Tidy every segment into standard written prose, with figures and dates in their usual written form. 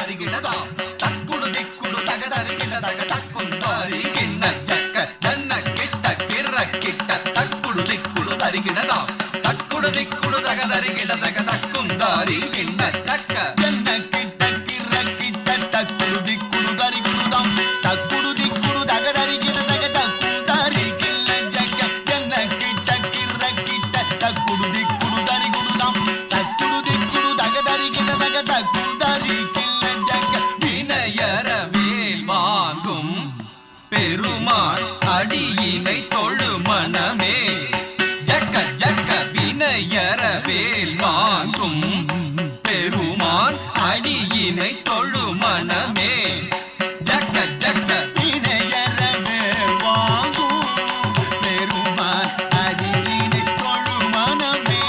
தரிகிடதா தக்குடு திக்குடு தகதரிகிடதக தக்குந்தாரி கிண்ண ஜக்க ஜன்ன கிட்ட கிர்ர கிட்ட தக்குடு திக்குடு தரிகிடதா தக்குடு திக்குடு தகதரிகிடதக தக்குந்தாரி கிண்ண ஜக்க ஜன்ன கிட்ட கிர்ர கிட்ட தக்குடு திக்குடு தரிகிடதாம் தக்குடு திக்குடு தகதரிகிடதக தக்குந்தாரி கிண்ண ஜக்க ஜன்ன கிட்ட கிர்ர கிட்ட தக்குடு திக்குடு தரிகிடதாம் தக்குடு திக்குடு தகதரிகிடதக தக்குந்தாரி கிண்ண ஜக்க வினயர வேல் வாங்கும் பெருமான் அடியினை தொழு மனமே ஜக்க ஜக்க வினயர வேல் வாங்கும் பெருமான் அடியினை தொழு மனமே ஜக்க ஜக்க வினயர வேல் வாங்கும் பெருமான் அடியினை தொழு மனமே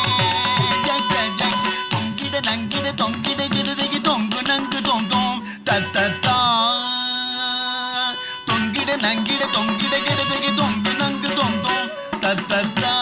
ஜக்க ஜக்க தொங்கிட நங்கிட தொங்கிட கிருதகி தொங்கு நங்கு தொங்கும் தத்தத்தா தொங்கிட நங்கிட தொங்கிட கிடதகி தொங்கு நங்கு தொங்கும் தத்தத்தா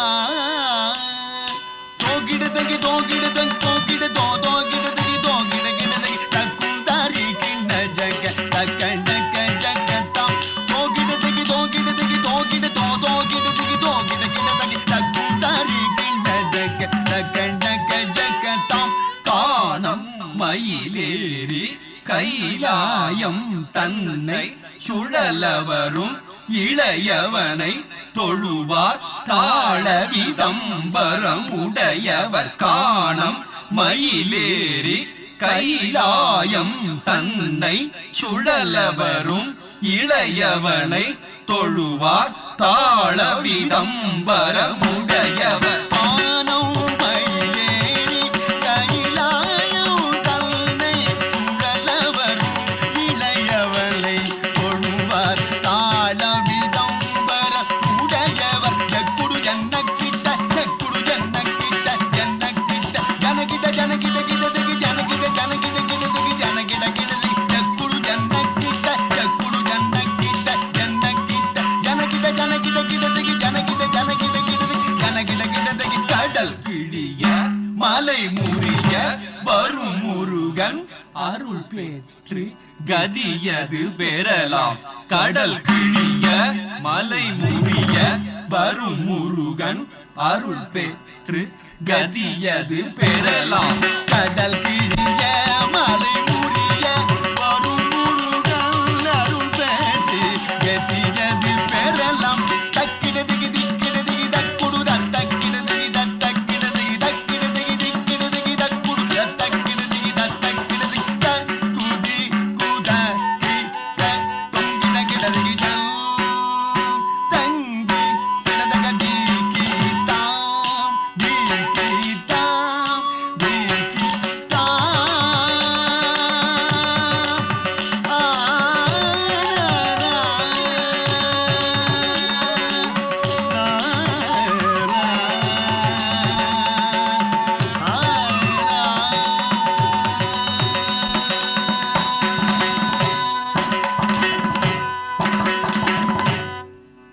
தோகிடதகி தோகிடதங் தோகிட தோகிடதகி தோகிட கிடதகி தக்குந்தாரி கிண்ண ஜக்க தக்க ஜக்க ஜக்கத்தாம் தோகிடதகி தோகிடதகி தோகிட தோகிடதகி தோகிட கிடதகி தக்குந்தாரி கிண்ண ஜக்க தக்க ஜக்க ஜக்கத்தாம் காணம் மயிலேறி கைலாயம் தன்னை சுழலவரும் இளையவனை தொழுவார் தாழ விதம்பரம் உடையவர் காணம் மயிலேறி கைலாயம் தன்னை சுழலவரும் இளையவனை தொழுவார் தாழ விதம்பரம் உடையவர் காணம் மயிலேறி கைலாயம் தன்னை சுழலவரும் இளையவனை தொழுவார் தாழ விதம்பரம் உடையவர் ஜக்குடு ஜன்னக்கிட்ட ஜக்குடு ஜன்னக்கிட்ட ஜன்னக்கிட்ட ஜனகிட ஜனகிட கிடதகி ஜனகிட ஜனகிட கிடதகி ஜனகிட கிடதகி ஜக்குடு ஜன்னக்கிட்ட ஜக்குடு ஜன்னக்கிட்ட ஜன்னக்கிட்ட ஜனகிட ஜனகிட கிடதகி ஜனகிட ஜனகிட கிடதகி ஜனகிட கிடதகி கடல் கிழிய மலை முறிய வரும் முருகன் அருள் பெற்று கதியது பெறலாம் கடல் கிழிய மலை முறிய வரும் முருகன் அருள் பெற்று கதியது பெறலாம் கடல் கிழிய